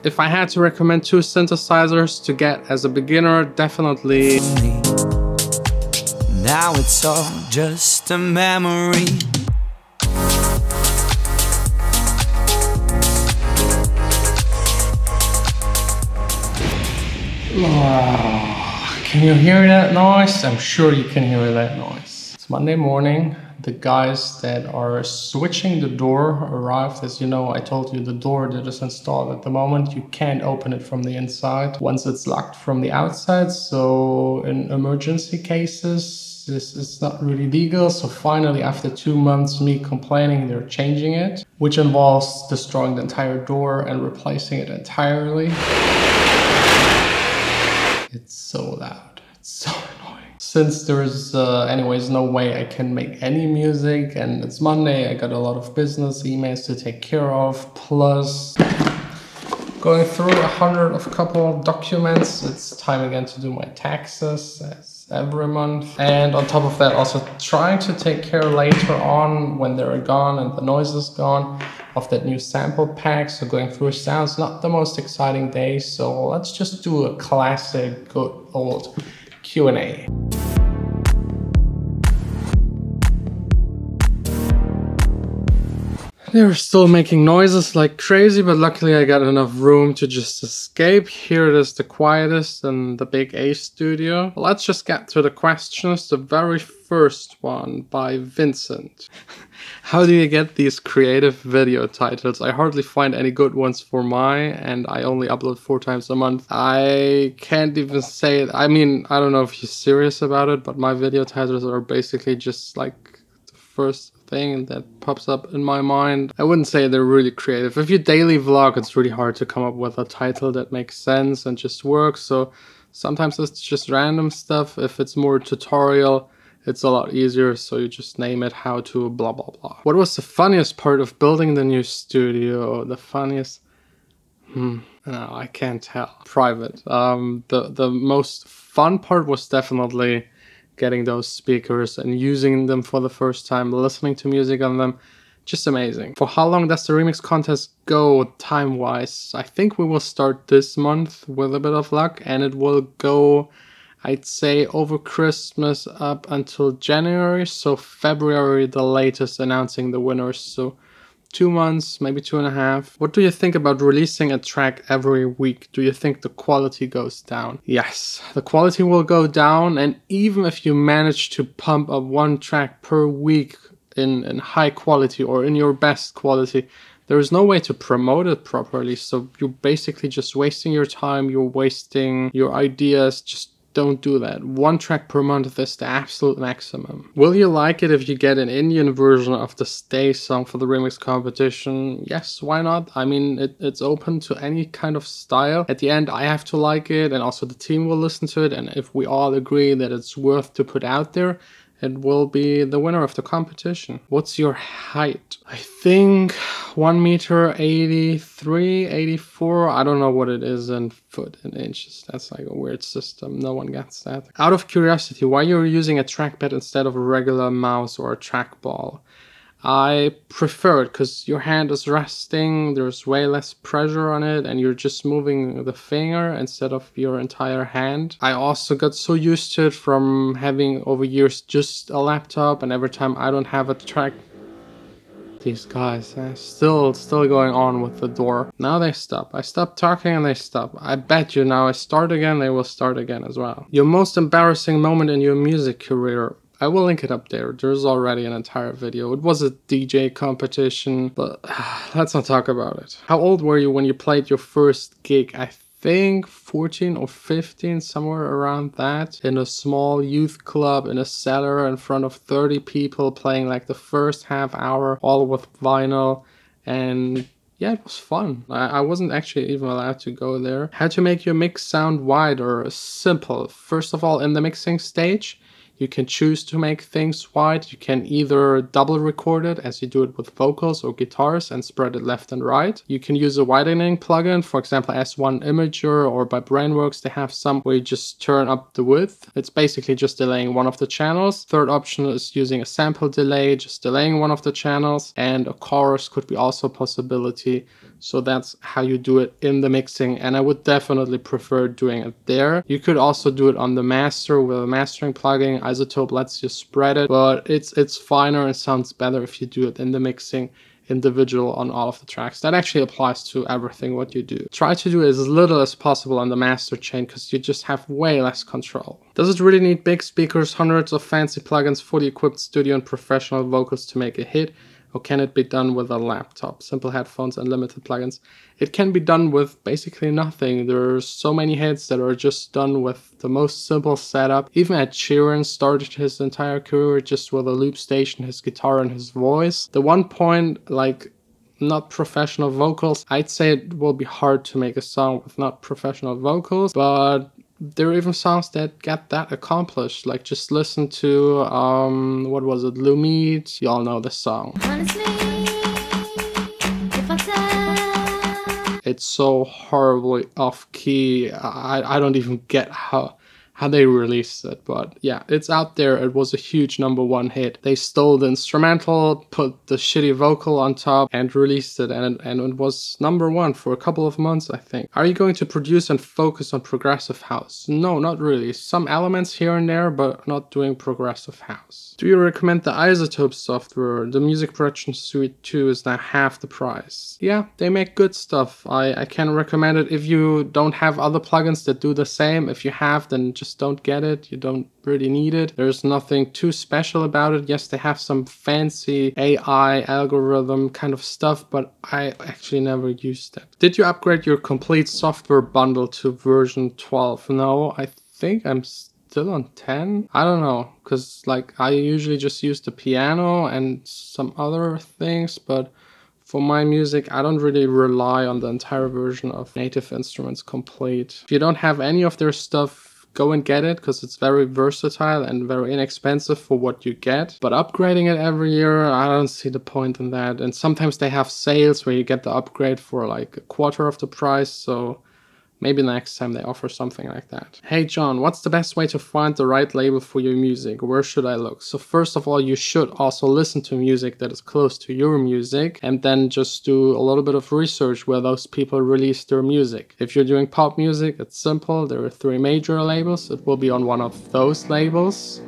If I had to recommend 2 synthesizers to get as a beginner, definitely. Now it's all just a memory. Oh, can you hear that noise? I'm sure you can hear that noise. It's Monday morning. The guys that are switching the door arrived. As you know, I told you the door that is installed at the moment, you can't open it from the inside once it's locked from the outside. So in emergency cases, this is not really legal. So finally, after 2 months, me complaining, they're changing it, which involves destroying the entire door and replacing it entirely. It's so loud, it's so annoying. Since there's anyways no way I can make any music and it's Monday, I got a lot of business emails to take care of, plus going through a couple of documents. It's time again to do my taxes as every month. And on top of that, also trying to take care later on when they're gone and the noise is gone of that new sample pack. So going through sounds, not the most exciting day. So let's just do a classic good old Q&A. They're still making noises like crazy, but luckily I got enough room to just escape. Here it is, the quietest in the big A studio. Let's just get to the questions. The very first one by Vincent. How do you get these creative video titles? I hardly find any good ones for mine, and I only upload 4 times a month. I can't even say it. I mean, I don't know if you're serious about it, but my video titles are basically just like the first thing that pops up in my mind. I wouldn't say they're really creative. If you daily vlog, it's really hard to come up with a title that makes sense and just works. So sometimes it's just random stuff. If it's more tutorial, it's a lot easier. So you just name it how to blah, blah, blah. What was the funniest part of building the new studio? The funniest? No, I can't tell. Private. The most fun part was definitely getting those speakers and using them for the first time, listening to music on them. Just amazing. For how long does the remix contest go time-wise? I think we will start this month with a bit of luck, and it will go, I'd say, over Christmas up until January. So February the latest, announcing the winners. So 2 months, maybe 2.5. What do you think about releasing a track every week? Do you think the quality goes down? Yes, the quality will go down, and even if you manage to pump up 1 track per week in high quality or in your best quality, there is no way to promote it properly. So you're basically just wasting your time, you're wasting your ideas. Just don't do that. 1 track per month is the absolute maximum. Will you like it if you get an Indian version of the Stay song for the remix competition? Yes, why not? I mean, it's open to any kind of style. At the end, I have to like it, and also the team will listen to it. And if we all agree that it's worth to put out there, it will be the winner of the competition. What's your height? I think 1 meter 83, 84. I don't know what it is in foot and inches. That's like a weird system. No one gets that. Out of curiosity, why you're using a trackpad instead of a regular mouse or a trackball? I prefer it because your hand is resting, there's way less pressure on it, and you're just moving the finger instead of your entire hand. I also got so used to it from having over years just a laptop, and every time I don't have a track, these guys still going on with the door. Now they stop. I stop talking and they stop. I bet you now I start again, they will start again as well. Your most embarrassing moment in your music career? I will link it up there. There's already an entire video. It was a DJ competition, but let's not talk about it. How old were you when you played your first gig? I think 14 or 15, somewhere around that, in a small youth club in a cellar in front of 30 people, playing like the first half hour, all with vinyl. And yeah, it was fun. I wasn't actually even allowed to go there. How to make your mix sound wide or simple? First of all, in the mixing stage, You can choose to make things wide. You can either double record it as you do it with vocals or guitars and spread it left and right. You can use a widening plugin, for example S1 Imager, or by Brainworks they have some where you just turn up the width. It's basically just delaying one of the channels. Third option is using a sample delay, just delaying one of the channels, and a chorus could be also a possibility. So that's how you do it in the mixing, and I would definitely prefer doing it there. You could also do it on the master with a mastering plugin. iZotope lets you spread it, but it's finer and sounds better if you do it in the mixing individual on all of the tracks. That actually applies to everything what you do. Try to do as little as possible on the master chain because you just have way less control. Does it really need big speakers, hundreds of fancy plugins, fully equipped studio and professional vocals to make a hit? Or can it be done with a laptop? Simple headphones, unlimited plugins. It can be done with basically nothing. There's so many hits that are just done with the most simple setup. Even Ed Sheeran started his entire career just with a loop station, his guitar and his voice. The one point, like, not professional vocals, I'd say it will be hard to make a song with not professional vocals, but there are even songs that get that accomplished. Like, just listen to, what was it, Lumid? You all know the song. Honestly, it's so horribly off key. I don't even get how they released it, but yeah, it's out there. It was a huge #1 hit. They stole the instrumental, put the shitty vocal on top, and released it, and it was #1 for a couple of months, I think. Are you going to produce and focus on progressive house? No, not really. Some elements here and there, but not doing progressive house. Do you recommend the iZotope software? The music production suite 2 is now half the price. Yeah, they make good stuff. I can recommend it if you don't have other plugins that do the same. If you have, then just don't get it. You don't really need it. There's nothing too special about it. Yes, they have some fancy AI algorithm kind of stuff, but I actually never used it. Did you upgrade your complete software bundle to version 12? No, I think I'm still on 10. I don't know, because like I usually just use the piano and some other things, but for my music, I don't really rely on the entire version of Native Instruments Complete. If you don't have any of their stuff, go and get it, because it's very versatile and very inexpensive for what you get. But upgrading it every year, I don't see the point in that. And sometimes they have sales where you get the upgrade for like a quarter of the price, so maybe next time they offer something like that. Hey John, what's the best way to find the right label for your music? Where should I look? So first of all, you should also listen to music that is close to your music, and then just do a little bit of research where those people release their music. If you're doing pop music, it's simple. There are 3 major labels. It will be on one of those labels,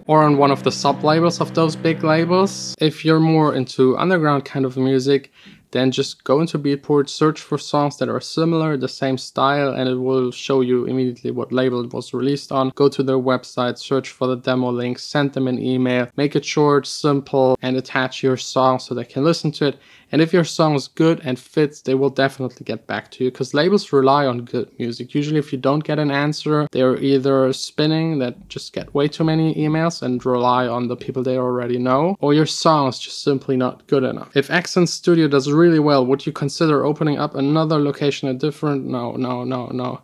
or on one of the sub-labels of those big labels. If you're more into underground kind of music, then just go into BEATPORT, search for songs that are similar, the same style, and it will show you immediately what label it was released on. Go to their website, search for the demo link, send them an email, make it short, simple, and attach your song so they can listen to it. And if your song is good and fits, they will definitely get back to you, because labels rely on good music. Usually if you don't get an answer, they're either spinning, that just get way too many emails and rely on the people they already know, or your song is just simply not good enough. If Accent Studio does really well, would you consider opening up another location, a different? No.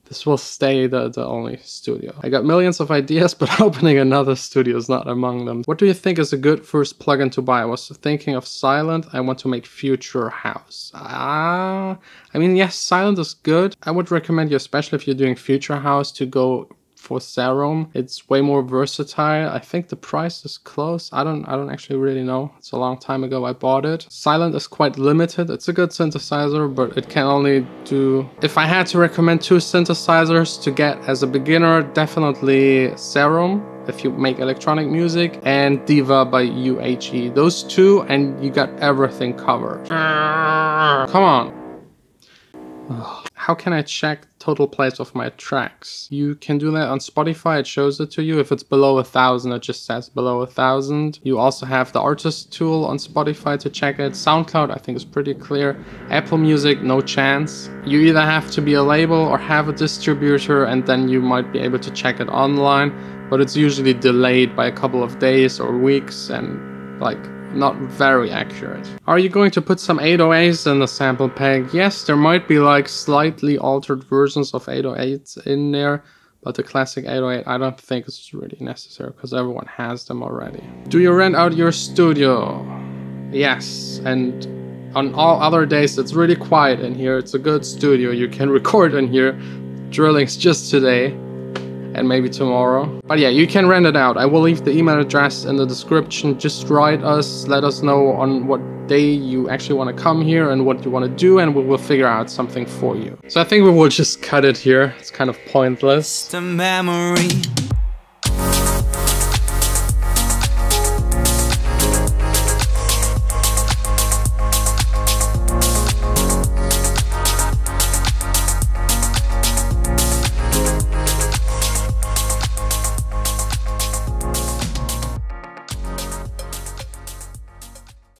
This will stay the only studio. I got millions of ideas, but opening another studio is not among them. What do you think is a good first plugin to buy? I was thinking of Silent. I want to make future house. I mean, yes, Silent is good. I would recommend you, especially if you're doing future house, to go for Serum. It's way more versatile. I think the price is close. I don't actually really know. It's a long time ago I bought it. Silent is quite limited. It's a good synthesizer, but it can only do... If I had to recommend 2 synthesizers to get as a beginner, definitely Serum, if you make electronic music, and Diva by UHE. Those 2 and you got everything covered. Come on. How can I check total plays of my tracks? You can do that on Spotify. It shows it to you. If it's below 1,000, it just says below 1,000. You also have the artist tool on Spotify to check it. SoundCloud, I think, is pretty clear. Apple Music, no chance. You either have to be a label or have a distributor, and then you might be able to check it online, but it's usually delayed by a couple of days or weeks and like not very accurate. Are you going to put some 808s in the sample pack? Yes, there might be like slightly altered versions of 808s in there, But the classic 808, I don't think it's really necessary because everyone has them already. Do you rent out your studio? Yes, and on all other days it's really quiet in here. It's a good studio. You can record in here. Drilling's just today and maybe tomorrow. But yeah, you can rent it out. I will leave the email address in the description. Just write us, let us know on what day you actually want to come here and what you want to do, and we will figure out something for you. So I think we will just cut it here. It's kind of pointless. Just a memory.